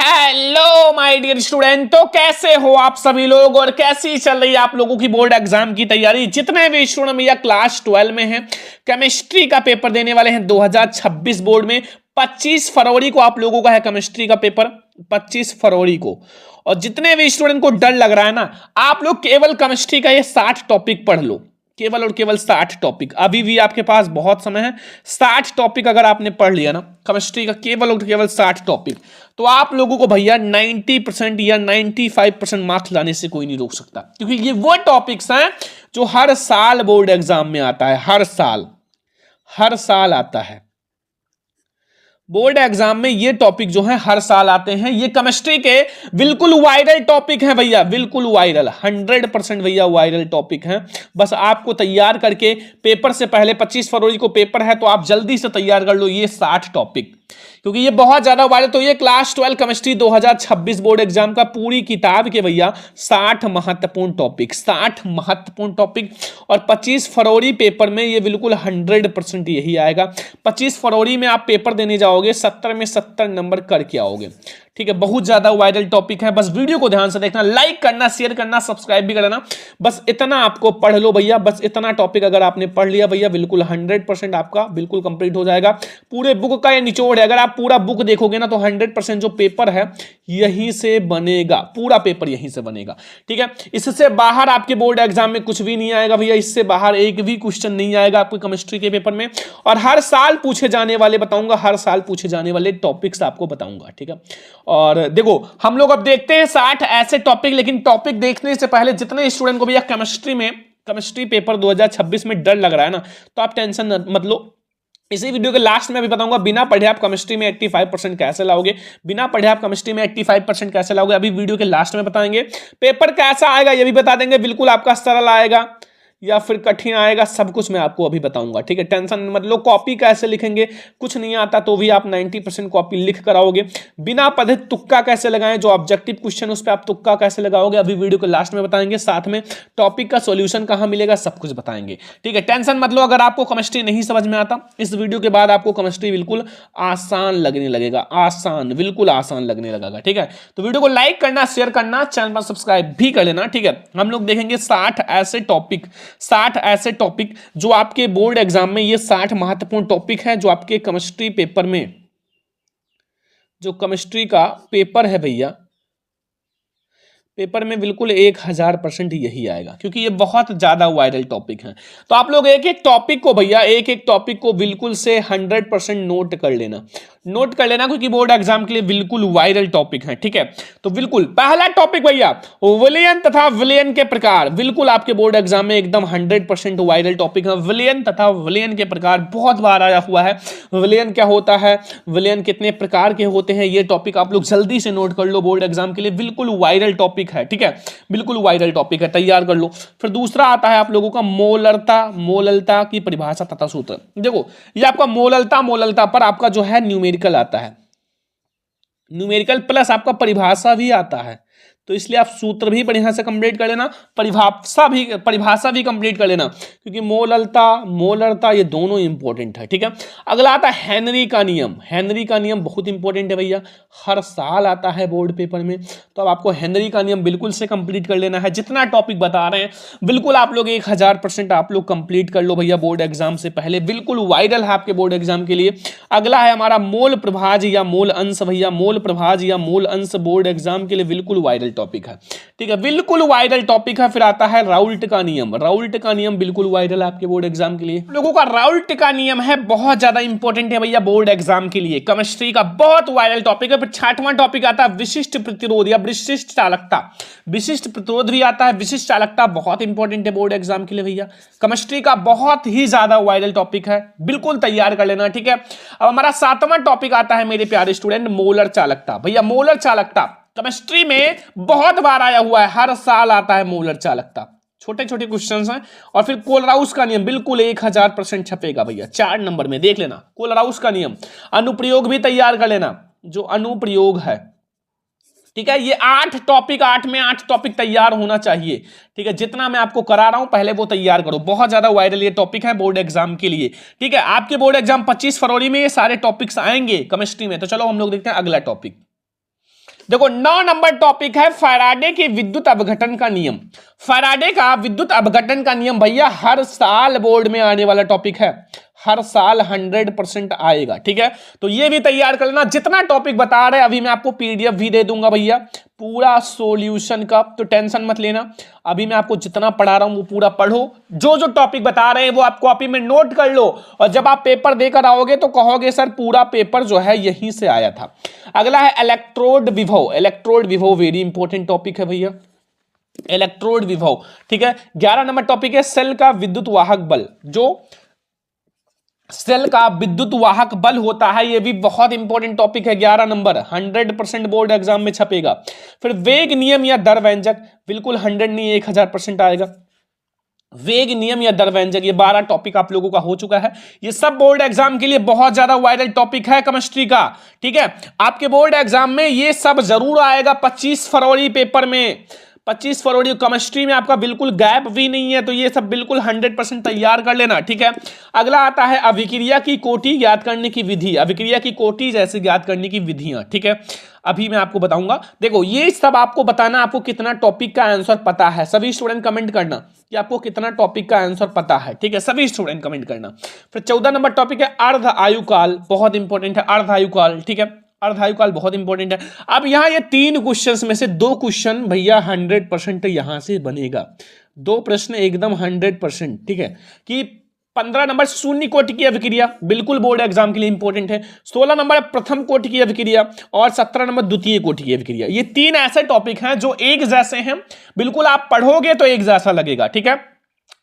Hello my dear student, तो कैसे हो आप सभी लोग और कैसी चल रही है आप लोगों की बोर्ड एग्जाम की तैयारी। जितने भी स्टूडेंट भैया क्लास 12 में हैं, केमिस्ट्री का पेपर देने वाले हैं 2026 बोर्ड में। 25 फरवरी को आप लोगों का है केमिस्ट्री का पेपर, 25 फरवरी को। और जितने भी स्टूडेंट को डर लग रहा है ना, आप लोग केवल केमिस्ट्री का ये 60 टॉपिक पढ़ लो, केवल और केवल 60 टॉपिक। अभी भी आपके पास बहुत समय है। 60 टॉपिक अगर आपने पढ़ लिया ना केमिस्ट्री का, केवल और केवल 60 टॉपिक, तो आप लोगों को भैया 90% या 95% मार्क्स लाने से कोई नहीं रोक सकता। क्योंकि ये वो टॉपिक्स हैं जो हर साल बोर्ड एग्जाम में आता है, हर साल आता है बोर्ड एग्जाम में। ये टॉपिक जो है हर साल आते हैं। ये केमिस्ट्री के बिल्कुल वायरल टॉपिक हैं भैया, बिल्कुल वायरल, 100% भैया वायरल टॉपिक हैं। बस आपको तैयार करके पेपर से पहले 25 फरवरी को पेपर है, तो आप जल्दी से तैयार कर लो ये 60 टॉपिक, क्योंकि ये बहुत ज्यादा वायरल। तो ये क्लास 12 केमिस्ट्री 2026 बोर्ड एग्जाम का पूरी किताब के भैया 60 महत्वपूर्ण टॉपिक, 60 महत्वपूर्ण टॉपिक। और 25 फरवरी पेपर में ये बिल्कुल 100% यही आएगा। 25 फरवरी में आप पेपर देने जाओगे, 70 में 70 नंबर करके आओगे। ठीक है, बहुत ज्यादा वायरल टॉपिक है। बस वीडियो को ध्यान से देखना, लाइक करना, शेयर करना, सब्सक्राइब भी करना। बस इतना आपको पढ़ लो भैया, बस इतना टॉपिक अगर आपने पढ़ लिया भैया, बिल्कुल 100% आपका बिल्कुल कंप्लीट हो जाएगा। पूरे बुक का ये निचोड़ है। अगर आप पूरा बुक देखोगे ना, तो 100% जो पेपर है यहीं से बनेगा, पूरा पेपर यहीं से बनेगा। ठीक है, इससे बाहर आपके बोर्ड एग्जाम में कुछ भी नहीं आएगा भैया, इससे बाहर एक भी क्वेश्चन नहीं आएगा आपको केमिस्ट्री के पेपर में। और हर साल पूछे जाने वाले बताऊंगा, हर साल पूछे जाने वाले टॉपिक्स आपको बताऊंगा। ठीक है, और देखो हम लोग अब देखते हैं 60 ऐसे टॉपिक। लेकिन टॉपिक देखने से पहले जितने स्टूडेंट को भैया केमिस्ट्री पेपर 2026 में डर लग रहा है ना, तो आप टेंशन मत लो। इसी वीडियो के लास्ट में अभी बताऊंगा बिना पढ़े आप केमिस्ट्री में 85% कैसे लाओगे, बिना पढ़े आप केमिस्ट्री में 85% कैसे लाओगे, अभी वीडियो के लास्ट में बताएंगे। पेपर कैसा आएगा ये भी बता देंगे, बिल्कुल आपका सरल आएगा या फिर कठिन आएगा, सब कुछ मैं आपको अभी बताऊंगा। ठीक है, टेंशन मत लो। कॉपी कैसे लिखेंगे, कुछ नहीं आता तो भी आप 90% कॉपी लिख कर आओगे। बिना पढ़े तुक्का कैसे लगाएं, जो ऑब्जेक्टिव क्वेश्चन उस पर आप तुक्का कैसे लगाओगे, अभी वीडियो के लास्ट में बताएंगे। साथ में टॉपिक का सॉल्यूशन कहां मिलेगा, सब कुछ बताएंगे। ठीक है, टेंशन मत लो। अगर आपको केमिस्ट्री नहीं समझ में आता, इस वीडियो के बाद आपको केमिस्ट्री बिल्कुल आसान लगने लगेगा, आसान, बिल्कुल आसान लगने लगेगा। ठीक है, तो वीडियो को लाइक करना, शेयर करना, चैनल पर सब्सक्राइब भी कर लेना। ठीक है, हम लोग देखेंगे 60 ऐसे टॉपिक जो आपके बोर्ड एग्जाम में, ये 60 महत्वपूर्ण टॉपिक है जो आपके केमिस्ट्री पेपर में, जो केमिस्ट्री का पेपर है भैया, पेपर में बिल्कुल 1000% यही आएगा, क्योंकि ये बहुत ज्यादा वायरल टॉपिक है। तो आप लोग एक एक टॉपिक को भैया, एक एक टॉपिक को बिल्कुल से 100% नोट कर लेना, क्योंकि बोर्ड एग्जाम के लिए बिल्कुल वायरल टॉपिक है। ठीक है, तो बिल्कुल पहला टॉपिक भैया विलयन तथा विलयन के प्रकार, बिल्कुल आपके बोर्ड एग्जाम में एकदम 100% वायरल टॉपिक है। विलयन तथा विलयन के प्रकार बहुत बार आया हुआ है। विलयन क्या होता है, विलयन कितने प्रकार के होते हैं, ये टॉपिक आप लोग जल्दी से नोट कर लो, बोर्ड एग्जाम के लिए बिल्कुल वायरल टॉपिक है। ठीक है, बिल्कुल वायरल टॉपिक है, तैयार कर लो। फिर दूसरा आता है आप लोगों का मोललता की परिभाषा तथा सूत्र। देखो ये आपका मोललता पर आपका जो है न्यूमेरिकल आता है, न्यूमेरिकल प्लस आपका परिभाषा भी आता है। तो इसलिए आप सूत्र भी बढ़िया से कंप्लीट कर लेना, परिभाषा भी कंप्लीट कर लेना, क्योंकि मोलरता ये दोनों इंपॉर्टेंट है। ठीक है, अगला आता है हेनरी का नियम बहुत इंपॉर्टेंट है भैया, हर साल आता है बोर्ड पेपर में। तो अब आपको हेनरी का नियम बिल्कुल से कंप्लीट कर लेना है। जितना टॉपिक बता रहे हैं बिल्कुल आप लोग 1000% आप लोग कंप्लीट कर लो भैया, बोर्ड एग्जाम से पहले बिल्कुल वायरल है आपके बोर्ड एग्जाम के लिए। अगला है हमारा मोल प्रभाज या मोल अंश भैया, मोल प्रभाज या मोल अंश बोर्ड एग्जाम के लिए बिल्कुल वायरल टॉपिक है। ठीक है, बिल्कुल वायरल टॉपिक है। फिर आता है राउल्ट का नियम बिल्कुल वायरल है आपके बोर्ड एग्जाम के लिए। लोगों का राउल्ट का नियम है, बहुत ज्यादा इंपॉर्टेंट है भैया बोर्ड एग्जाम के लिए, केमिस्ट्री का बहुत वायरल टॉपिक है। फिर 60वां टॉपिक आता है विशिष्ट प्रतिरोध या विशिष्ट चालकता। विशिष्ट प्रतिरोध भी आता है, विशिष्ट चालकता बहुत इंपॉर्टेंट है बोर्ड एग्जाम के लिए भैया, केमिस्ट्री का बहुत ही ज्यादा वायरल टॉपिक है, बिल्कुल तैयार कर लेना। ठीक है, अब हमारा 7वां टॉपिक आता है मेरे प्यारे स्टूडेंट, मोलर चालकता। भैया मोलर चालकता केमिस्ट्री में बहुत बार आया हुआ है, हर साल आता है मोलर चालकता, छोटे छोटे क्वेश्चंस हैं। और फिर कोलराउस का नियम बिल्कुल 1000% छपेगा भैया, 4 नंबर में देख लेना कोलराउस का नियम। अनुप्रयोग भी तैयार कर लेना, जो अनुप्रयोग है। ठीक है, ये 8 में 8 टॉपिक तैयार होना चाहिए। ठीक है, जितना मैं आपको करा रहा हूं पहले वो तैयार करो, बहुत ज्यादा वायरल ये टॉपिक है बोर्ड एग्जाम के लिए। ठीक है, आपके बोर्ड एग्जाम 25 फरवरी में ये सारे टॉपिक्स आएंगे केमिस्ट्री में। तो चलो हम लोग देखते हैं अगला टॉपिक। देखो 9 नंबर टॉपिक है फैराडे की विद्युत अपघटन का नियम। फैराडे का विद्युत अपघटन का नियम भैया हर साल बोर्ड में आने वाला टॉपिक है, हर साल 100% आएगा, ठीक है। तो ये भी तैयार कर लेना, जितना टॉपिक बता रहे हैं अभी मैं आपको पीडीएफ भी दे दूंगा भैया पूरा सॉल्यूशन का, तो टेंशन मत लेना। अभी मैं आपको जितना पढ़ा रहा हूं वो पूरा पढ़ो, जो जो टॉपिक बता रहे हैं वो आप कॉपी में नोट कर लो, और जब आप पेपर देकर आओगे तो कहोगे सर पूरा पेपर जो है यहीं से आया था। अगला है इलेक्ट्रोड विभव। इलेक्ट्रोड विभव वेरी इंपॉर्टेंट टॉपिक है भैया, इलेक्ट्रोड विभव, ठीक है। 11 नंबर टॉपिक है सेल का विद्युत वाहक बल। जो सेल का विद्युत वाहक बल होता है ये भी बहुत इंपॉर्टेंट टॉपिक है, 11 नंबर, 100% बोर्ड एग्जाम में छपेगा। फिर वेग नियम या दर व्यंजक, बिल्कुल 100 नहीं 1000% आएगा। वेग नियम या दर व्यंजक, ये 12 टॉपिक आप लोगों का हो चुका है। ये सब बोर्ड एग्जाम के लिए बहुत ज्यादा वायरल टॉपिक है केमिस्ट्री का, ठीक है। आपके बोर्ड एग्जाम में ये सब जरूर आएगा 25 फरवरी पेपर में, 25 फरवरी केमिस्ट्री में आपका बिल्कुल गैप भी नहीं है, तो ये सब बिल्कुल 100% तैयार कर लेना, ठीक है। अगला आता है अभिक्रिया की कोटि ज्ञात करने की विधि। अभिक्रिया की कोटि जैसे ज्ञात करने की विधियां, ठीक है, अभी मैं आपको बताऊंगा। देखो ये सब आपको बताना आपको कितना टॉपिक का आंसर पता है, सभी स्टूडेंट कमेंट करना कि आपको कितना टॉपिक का आंसर पता है, ठीक है, सभी स्टूडेंट कमेंट करना। फिर 14 नंबर टॉपिक है अर्ध आयुकाल, बहुत इंपॉर्टेंट है अर्ध आयुकाल, ठीक है, अर्धायुकाल बहुत इंपॉर्टेंट है। अब यहां ये 3 क्वेश्चंस में से 2 क्वेश्चन भैया 100% यहां से बनेगा, 2 प्रश्न एकदम 100%, ठीक है। कि 15 नंबर शून्य कोटि की अभिक्रिया, बिल्कुल बोर्ड एग्जाम के लिए इंपॉर्टेंट है। 16 नंबर प्रथम कोटि की अभिक्रिया और 17 नंबर द्वितीय कोटि की अभिक्रिया। ये 3 ऐसे टॉपिक हैं जो एक जैसे हैं, बिल्कुल आप पढ़ोगे तो एक जैसा लगेगा, ठीक है।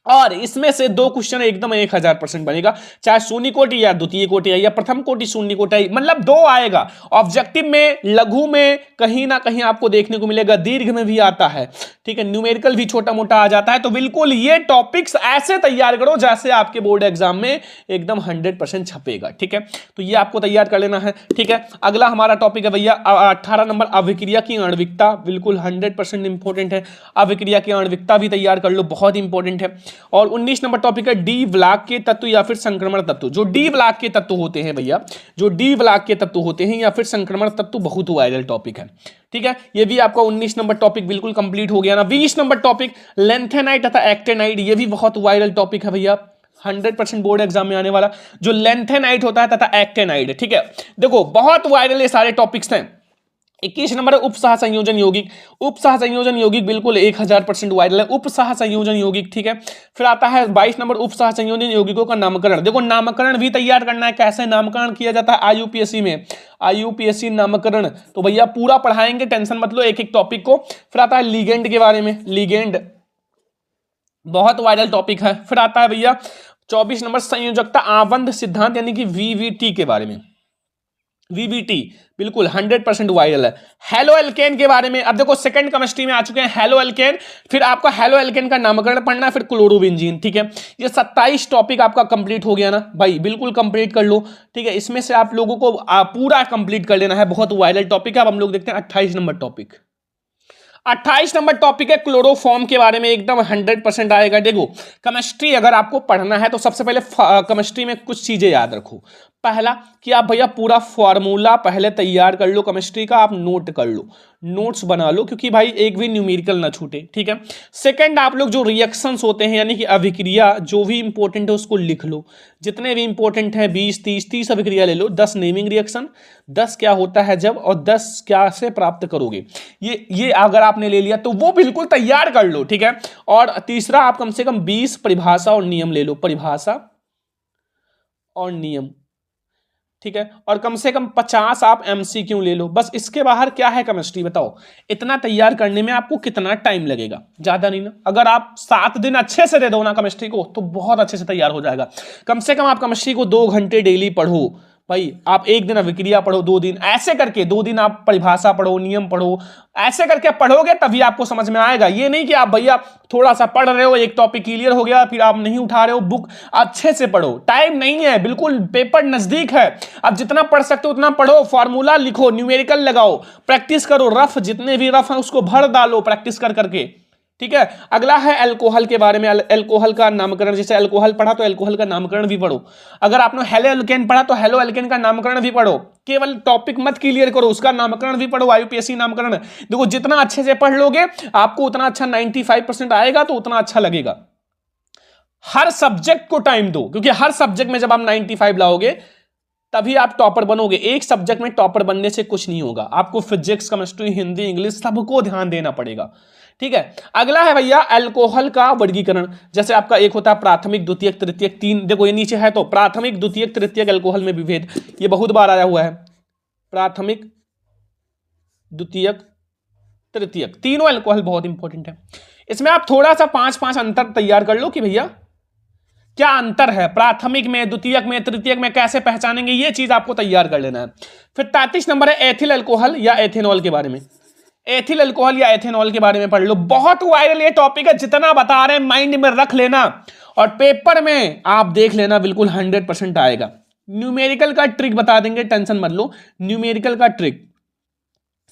और इसमें से 2 क्वेश्चन एकदम 1000% बनेगा, चाहे शून्य कोटि या द्वितीय कोटि या प्रथम कोटि शून्य कोटि, मतलब 2 आएगा। ऑब्जेक्टिव में, लघु में कहीं ना कहीं आपको देखने को मिलेगा, दीर्घ में भी आता है, ठीक है, न्यूमेरिकल भी छोटा मोटा आ जाता है। तो बिल्कुल ये टॉपिक्स ऐसे तैयार करो जैसे आपके बोर्ड एग्जाम में एकदम 100% छपेगा, ठीक है। तो ये आपको तैयार कर लेना है, ठीक है। अगला हमारा टॉपिक है भैया 18 नंबर अभिक्रिया की आणविकता, बिल्कुल 100% इंपॉर्टेंट है। अभिक्रिया की आणविकता भी तैयार कर लो, बहुत इंपॉर्टेंट है। और 19 नंबर टॉपिक है डी ब्लॉक के तत्व या फिर संक्रमण तत्व। जो डी ब्लॉक के तत्व होते हैं भैया, जो डी ब्लॉक के तत्व होते हैं या फिर संक्रमण तत्व, बहुत वायरल टॉपिक है, ठीक है। ये भी आपका 19 नंबर टॉपिक बिल्कुल कंप्लीट हो गया ना। 20 नंबर टॉपिक लेंथेनाइट तथा एक्टेनाइट, ये भी बहुत वायरल टॉपिक है भैया, 100% बोर्ड एग्जाम में आने वाला, जो लेंथेनाइट होता है तथा एक्टेनाइट, ठीक है। देखो बहुत वायरल ये सारे टॉपिक्स हैं। 21 नंबर उपसह संयोजन यौगिक। उपसह संयोजन यौगिक बिल्कुल 1000% वायरल है, उपसह संयोजन यौगिक, ठीक है। फिर आता है 22 नंबर उपसह संयोजन यौगिकों का नामकरण। देखो नामकरण भी तैयार करना है, कैसे नामकरण किया जाता है आईयूपीएससी में, आईयूपीएससी नामकरण तो भैया पूरा पढ़ाएंगे, टेंशन मत लो एक एक टॉपिक को। फिर आता है लिगेंड के बारे में, लिगेंड बहुत वायरल टॉपिक है। फिर आता है भैया 24 नंबर संयोजकता आबंध सिद्धांत यानी कि वीवीटी के बारे में, वीवीटी बिल्कुल 100% वायरल है। हेलो एल्केन के बारे में, अब देखो सेकंड केमिस्ट्री में आ चुके हैं हेलो एल्केन, फिर आपका हेलो एल्केन का नामकरण पढ़ना है, फिर क्लोरोबेंजीन, ठीक है। ये 27 टॉपिक आपका कंप्लीट हो गया ना भाई, बिल्कुल कंप्लीट कर लो, ठीक है। इसमें से आप लोगों को पूरा कंप्लीट कर लेना है, बहुत वायरल टॉपिक है। अब हम लोग देखते हैं 28 नंबर टॉपिक। 28 नंबर टॉपिक है क्लोरोफॉर्म के बारे में, एकदम 100% आएगा। देखो केमिस्ट्री अगर आपको पढ़ना है तो सबसे पहले केमिस्ट्री में कुछ चीजें याद रखो। पहला कि आप भैया पूरा फॉर्मूला पहले तैयार कर लो केमिस्ट्री का, आप नोट कर लो, नोट्स बना लो, क्योंकि भाई एक भी न्यूमेरिकल ना छूटे, ठीक है। सेकंड आप लोग जो रिएक्शंस होते हैं यानी कि अभिक्रिया जो भी इंपॉर्टेंट है उसको लिख लो, जितने भी इंपॉर्टेंट है 20 30 अभिक्रिया ले लो, 10 नेमिंग रिएक्शन, 10 क्या होता है जब, और 10 क्या से प्राप्त करोगे, ये अगर आपने ले लिया तो वो बिल्कुल तैयार कर लो, ठीक है। और तीसरा आप कम से कम 20 परिभाषा और नियम ले लो, परिभाषा और नियम, ठीक है। और कम से कम 50 आप एमसीक्यू ले लो, बस। इसके बाहर क्या है केमिस्ट्री बताओ, इतना तैयार करने में आपको कितना टाइम लगेगा, ज्यादा नहीं ना। अगर आप 7 दिन अच्छे से दे दो ना केमिस्ट्री को तो बहुत अच्छे से तैयार हो जाएगा। कम से कम आप केमिस्ट्री को 2 घंटे डेली पढ़ो भाई, आप एक दिन अभिक्रिया पढ़ो, 2 दिन ऐसे करके, 2 दिन आप परिभाषा पढ़ो, नियम पढ़ो, ऐसे करके पढ़ोगे तभी आपको समझ में आएगा। ये नहीं कि आप भैया थोड़ा सा पढ़ रहे हो, एक टॉपिक क्लियर हो गया फिर आप नहीं उठा रहे हो बुक, अच्छे से पढ़ो, टाइम नहीं है, बिल्कुल पेपर नजदीक है। अब जितना पढ़ सकते हो उतना पढ़ो, फॉर्मूला लिखो, न्यूमेरिकल लगाओ, प्रैक्टिस करो, रफ जितने भी रफ है उसको भर डालो प्रैक्टिस कर करके, ठीक है। अगला है अल्कोहल के बारे में, अल्कोहल का नामकरण, जैसे अल्कोहल पढ़ा तो अल्कोहल का नामकरण भी पढ़ो। अगर आपने हेलो एल्केन पढ़ा तो हेलो एल्केन का नामकरण भी पढ़ो। केवल टॉपिक मत क्लियर करो, उसका नामकरण भी पढ़ो, आईयूपीएससी नामकरण। देखो जितना अच्छे से पढ़ लोगे आपको उतना अच्छा 95% आएगा, तो उतना अच्छा लगेगा। हर सब्जेक्ट को टाइम दो, क्योंकि हर सब्जेक्ट में जब आप 95 लाओगे तभी आप टॉपर बनोगे। एक सब्जेक्ट में टॉपर बनने से कुछ नहीं होगा, आपको फिजिक्स, केमिस्ट्री, हिंदी, इंग्लिश सबको ध्यान देना पड़ेगा। ठीक है। अगला है भैया अल्कोहल का वर्गीकरण। जैसे आपका एक होता है प्राथमिक, द्वितीयक, तृतीयक, तीन। देखो ये नीचे है तो प्राथमिक, द्वितीयक, तृतीयक अल्कोहल में विभेद, ये बहुत बार आया हुआ है। प्राथमिक, द्वितीयक, तृतीयक तीनों अल्कोहल बहुत इंपॉर्टेंट है। इसमें आप थोड़ा सा 5-5 अंतर तैयार कर लो कि भैया क्या अंतर है प्राथमिक में, द्वितीयक में, तृतीयक में, कैसे पहचानेंगे, ये चीज आपको तैयार कर लेना है। फिर 33 नंबर है एथिल अल्कोहल या एथेनॉल के बारे में। एथिल अल्कोहल या एथेनॉल के बारे में पढ़ लो, बहुत वायरल ये टॉपिक है। जितना बता रहे हैं माइंड में रख लेना और पेपर में आप देख लेना, बिल्कुल 100% आएगा। न्यूमेरिकल का ट्रिक बता देंगे, टेंशन मत लो। न्यूमेरिकल का ट्रिक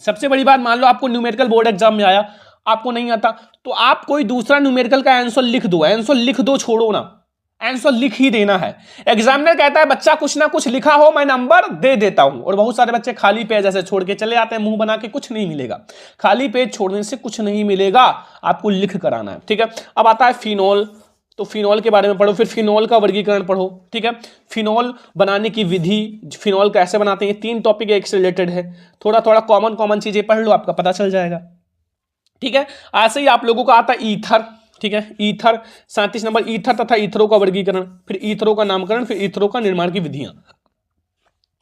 सबसे बड़ी बात, मान लो आपको न्यूमेरिकल बोर्ड एग्जाम में आया, आपको नहीं आता, तो आप कोई दूसरा न्यूमेरिकल का आंसर लिख दो। आंसर लिख दो, छोड़ो ना, आंसर लिख ही देना है। एग्जामिनर कहता है बच्चा कुछ ना कुछ लिखा हो, मैं नंबर दे देता हूं। और बहुत सारे बच्चे खाली पेज ऐसे छोड़ के चले आते हैं, मुंह बना के, कुछ नहीं मिलेगा। खाली पेज छोड़ने से कुछ नहीं मिलेगा, आपको लिख कर आना है। ठीक है। अब आता है फिनॉल, तो फिनॉल के बारे में पढ़ो। फिर फिनॉल का वर्गीकरण पढ़ो। ठीक है। फिनॉल बनाने की विधि, फिनॉल कैसे बनाते हैं, ये 3 टॉपिक एक से रिलेटेड है। थोड़ा थोड़ा कॉमन चीजें पढ़ लो, आपका पता चल जाएगा। ठीक है। ऐसे ही आप लोगों का आता है ईथर। ठीक है। ईथर 37 नंबर, ईथर तथा ईथरों का वर्गीकरण, फिर ईथरों का नामकरण, फिर ईथरों का निर्माण की विधियां।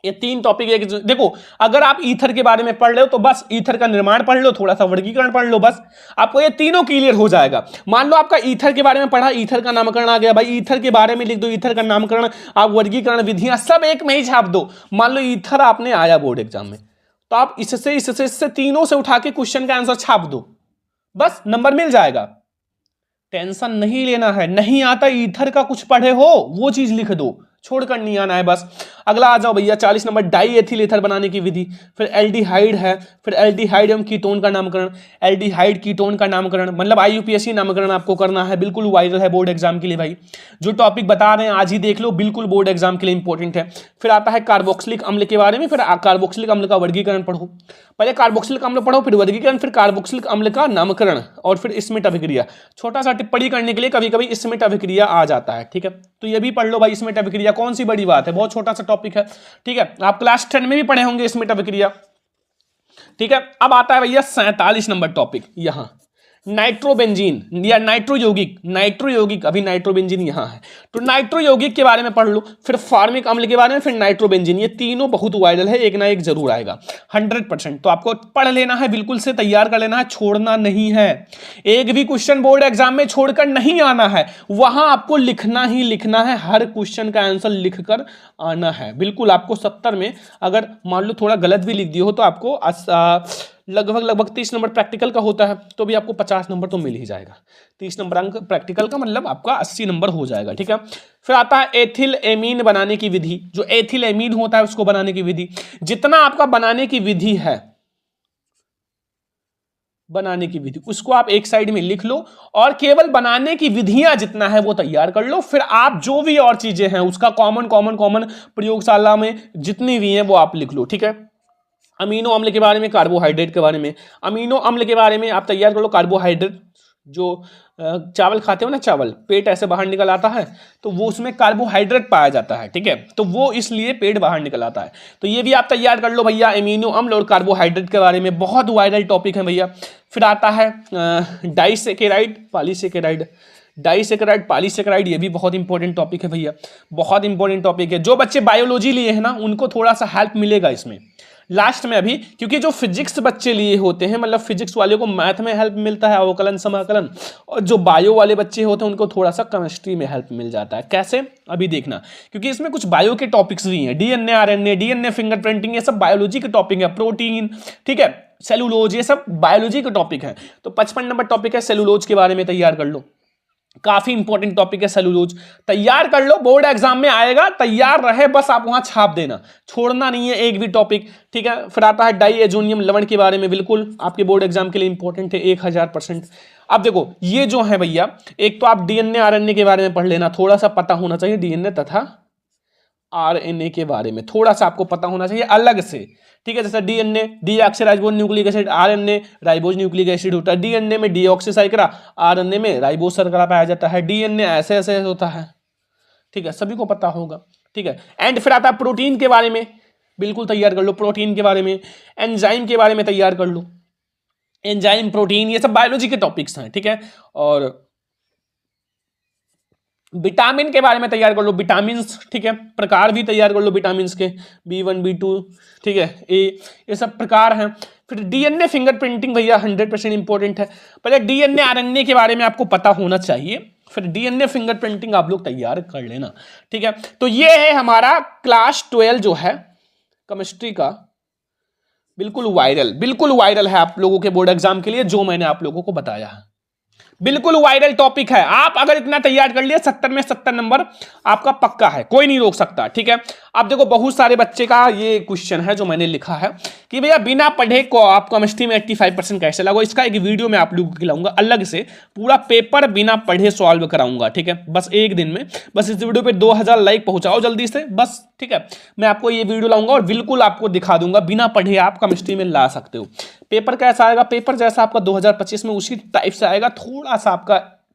ये 3 टॉपिक एक। देखो अगर आप ईथर के बारे में पढ़ रहे हो तो बस ईथर का निर्माण पढ़ लो, थोड़ा सा वर्गीकरण पढ़ लो, बस आपको ये तीनों क्लियर हो जाएगा। मान लो आपका ईथर के बारे में पढ़ा, ईथर का नामकरण आ गया, भाई ईथर के बारे में लिख दो, ईथर का नामकरण, आप वर्गीकरण, विधियां सब एक में ही छाप दो। मान लो ईथर आपने आया बोर्ड एग्जाम में, तो आप इससे तीनों से उठा के क्वेश्चन का आंसर छाप दो, बस नंबर मिल जाएगा। टेंशन नहीं लेना है। नहीं आता ईथर का कुछ पढ़े हो वो चीज लिख दो, छोड़कर नहीं आना है बस। अगला आ जाओ भैया 40 नंबर, डाई एथिल ईथर बनाने की विधि। फिर एल्डिहाइड है, फिर एल्डिहाइड एवं कीटोन का नामकरण। एल्डिहाइड कीटोन का नामकरण मतलब आईयूपीएससी नामकरण आपको करना है, बिल्कुल वायरल है बोर्ड एग्जाम के लिए भाई। जो टॉपिक बता रहे हैं आज ही देख लो, बिल्कुल बोर्ड एग्जाम के लिए इंपॉर्टेंट है। फिर आता है कार्बोक्सिलिक अम्ल के बारे में, फिर कार्बोक्सिलिक अम्ल का वर्गीकरण पढ़ो। पहले कार्बोक्सिलिक अम्ल पढ़ो, फिर वर्गीकरण, फिर कार्बोक्सिलिक अम्ल का नामकरण, और फिर स्मिट अभिक्रिया। छोटा सा टिप्पणी करने के लिए कभी कभी स्मिट अभिक्रिया आ जाता है। ठीक है। तो ये भी पढ़ लो भाई, स्मिट अभिक्रिया कौन सी बड़ी बात है, बहुत छोटा सा टॉपिक है। ठीक है। आप क्लास 10 में भी पढ़े होंगे स्मिट अभिक्रिया। ठीक है। अब आता है भैया 47 नंबर टॉपिक, यहां नाइट्रोबेंजीन या नाइट्रो यौगिक, अभी नाइट्रोबेंजीन यहां है, तो नाइट्रो यौगिक के बारे में पढ़ लो। फिर फार्मिक अम्ल के बारे में, फिर नाइट्रोबेंजीन, ये तीनों बहुत वायरल है, एक ना एक जरूर आएगा 100%। तो आपको पढ़ लेना है, बिल्कुल से तैयार कर लेना है, छोड़ना नहीं है। एक भी क्वेश्चन बोर्ड एग्जाम में छोड़कर नहीं आना है, वहां आपको लिखना ही लिखना है, हर क्वेश्चन का आंसर लिखकर आना है। बिल्कुल आपको 70 में अगर मान लो थोड़ा गलत भी लिख दिए हो तो आपको लगभग 30 नंबर प्रैक्टिकल का होता है, तो भी आपको 50 नंबर तो मिल ही जाएगा। 30 नंबर अंक प्रैक्टिकल का मतलब आपका 80 नंबर हो जाएगा। ठीक है। फिर आता है एथिल एमीन बनाने की विधि। जो एथिल एमीन होता है उसको बनाने की विधि, जितना आपका बनाने की विधि है, बनाने की विधि उसको आप एक साइड में लिख लो, और केवल बनाने की विधियां जितना है वो तैयार कर लो। फिर आप जो भी और चीजें हैं उसका कॉमन प्रयोगशाला में जितनी भी हैं वो आप लिख लो। ठीक है। अमीनो अम्ल के बारे में, कार्बोहाइड्रेट के बारे में। अमीनो अम्ल के बारे में आप तैयार कर लो। कार्बोहाइड्रेट जो चावल खाते हो ना, चावल पेट ऐसे बाहर निकल आता है, तो वो उसमें कार्बोहाइड्रेट पाया जाता है। ठीक है। तो वो इसलिए पेट बाहर निकल आता है, तो ये भी आप तैयार कर लो भैया। अमीनो अम्ल और कार्बोहाइड्रेट के बारे में बहुत वायरल टॉपिक है भैया। फिर आता है डाइसेकेराइड, पॉलीसेकेराइड। डाइसेकेराइड, पॉलीसेकेराइड, ये भी बहुत इंपॉर्टेंट टॉपिक है भैया, बहुत इंपॉर्टेंट टॉपिक है। जो बच्चे बायोलॉजी लिए हैं ना, उनको थोड़ा सा हेल्प मिलेगा इसमें लास्ट में अभी, क्योंकि जो फिजिक्स बच्चे लिए होते हैं, मतलब फिजिक्स वाले को मैथ में हेल्प मिलता है, अवकलन, समाकलन, और जो बायो वाले बच्चे होते हैं उनको थोड़ा सा केमिस्ट्री में हेल्प मिल जाता है। कैसे, अभी देखना, क्योंकि इसमें कुछ बायो के टॉपिक्स भी हैं, डीएनए, आरएनए, डीएनए फिंगरप्रिंटिंग, ये सब बायोलॉजी के टॉपिक है। प्रोटीन, ठीक है, सेलुलोज, ये सब बायोलॉजी के टॉपिक है। तो 55 नंबर टॉपिक है सेलुलोज के बारे में, तैयार कर लो। काफी इंपॉर्टेंट टॉपिक है सेलुलोज, तैयार कर लो, बोर्ड एग्जाम में आएगा, तैयार रहे, बस आप वहां छाप देना, छोड़ना नहीं है एक भी टॉपिक। ठीक है। फिर आता है डाई एजोनियम लवण के बारे में, बिल्कुल आपके बोर्ड एग्जाम के लिए इंपॉर्टेंट है 1000%। अब देखो ये जो है भैया, एक तो आप डीएनए आरएनए के बारे में पढ़ लेना, थोड़ा सा पता होना चाहिए डीएनए तथा आरएनए के बारे में, थोड़ा सा आपको पता होना चाहिए अलग से, ठीक है। जैसे DNA deoxyribose nucleic acid, RNA ribose nucleic acid होता है, डीएनए में डीऑक्सीसाइक्रा, आरएनए में राइबोज शर्करा पाया जाता है, डीएनए ऐसे ऐसे होता है, ठीक है, सभी को पता होगा, ठीक है। एंड फिर आता है प्रोटीन के बारे में, बिल्कुल तैयार कर लो प्रोटीन के बारे में, एंजाइम के बारे में तैयार कर लो, एंजाइम प्रोटीन ये सब बायोलॉजी के टॉपिक्स हैं, ठीक है। और विटामिन के बारे में तैयार कर लो, विटामिन, ठीक है, प्रकार भी तैयार कर लो विटामिन के, B1 B2, ठीक है, ये सब प्रकार हैं। फिर डीएनए फिंगरप्रिंटिंग भैया 100% इंपॉर्टेंट है, पहले डीएनए आरएनए के बारे में आपको पता होना चाहिए, फिर डीएनए फिंगरप्रिंटिंग आप लोग तैयार कर लेना, ठीक है। तो ये है हमारा क्लास 12 जो है केमिस्ट्री का, बिल्कुल वायरल है आप लोगों के बोर्ड एग्जाम के लिए, जो मैंने आप लोगों को बताया है, बिल्कुल वायरल टॉपिक है। आप अगर इतना तैयार कर लिए 70 में 70 नंबर आपका पक्का है, कोई नहीं रोक सकता, ठीक है। अब देखो बहुत सारे बच्चे का ये क्वेश्चन है जो मैंने लिखा है कि भैया बिना पढ़े को आप केमिस्ट्री में 85% कैसे लाओगे। इसका एक वीडियो मैं आप लोगों को खिलाऊंगा अलग से, पूरा पेपर बिना पढ़े सॉल्व कराऊंगा, ठीक है, बस एक दिन में। बस इस वीडियो पे 2000 लाइक पहुंचाओ जल्दी से बस, ठीक है। मैं आपको ये वीडियो लाऊंगा और बिल्कुल आपको दिखा दूंगा बिना पढ़े आप केमिस्ट्री में ला सकते हो। पेपर कैसा आएगा, पेपर जैसा आपका 2025 में उसी टाइप से आएगा,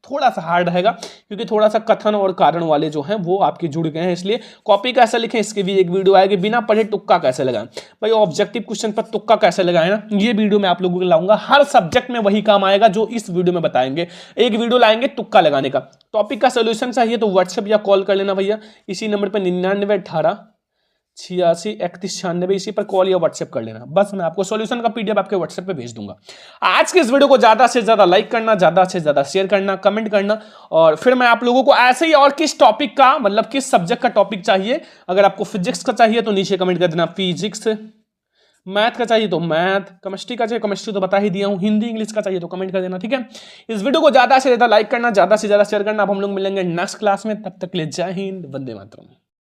थोड़ा सा हार्ड रहेगा क्योंकि थोड़ा सा कथन और कारण वाले जो हैं वो आपके जुड़ गए हैं, इसलिए कॉपी कैसे लिखें इसकी भी एक वीडियो आएगी, बिना पढ़े तुक्का कैसे लगाएं भाई, ऑब्जेक्टिव क्वेश्चन पर तुक्का कैसे लगाएं ना, ये वीडियो मैं आप लोगों को लाऊंगा। हर सब्जेक्ट में वही काम आएगा जो इस वीडियो में बताएंगे, एक वीडियो लाएंगे तुक्का लगाने का। टॉपिक का सोल्यूशन चाहिए तो व्हाट्सएप या कॉल कर लेना भैया, इसी नंबर पर 9918863196, इसी पर कॉल या व्हाट्सएप कर लेना, बस मैं आपको सॉल्यूशन का पीडीएफ आपके व्हाट्सएप पे भेज दूंगा। आज के इस वीडियो को ज्यादा से ज्यादा लाइक करना, ज्यादा से ज्यादा शेयर करना, कमेंट करना, और फिर मैं आप लोगों को ऐसे ही और किस टॉपिक का, मतलब किस सब्जेक्ट का टॉपिक चाहिए, अगर आपको फिजिक्स का चाहिए तो नीचे कमेंट कर देना फिजिक्स, मैथ का चाहिए तो मैथ, केमिस्ट्री का चाहिए केमिस्ट्री तो बता ही दिया हूं, हिंदी इंग्लिश का चाहिए तो कमेंट कर देना, ठीक है। इस वीडियो को ज्यादा से ज्यादा लाइक करना, ज्यादा से ज्यादा शेयर करना। अब हम लोग मिलेंगे नेक्स्ट क्लास में, तब तक के लिए जय हिंद, वंदे मातरम।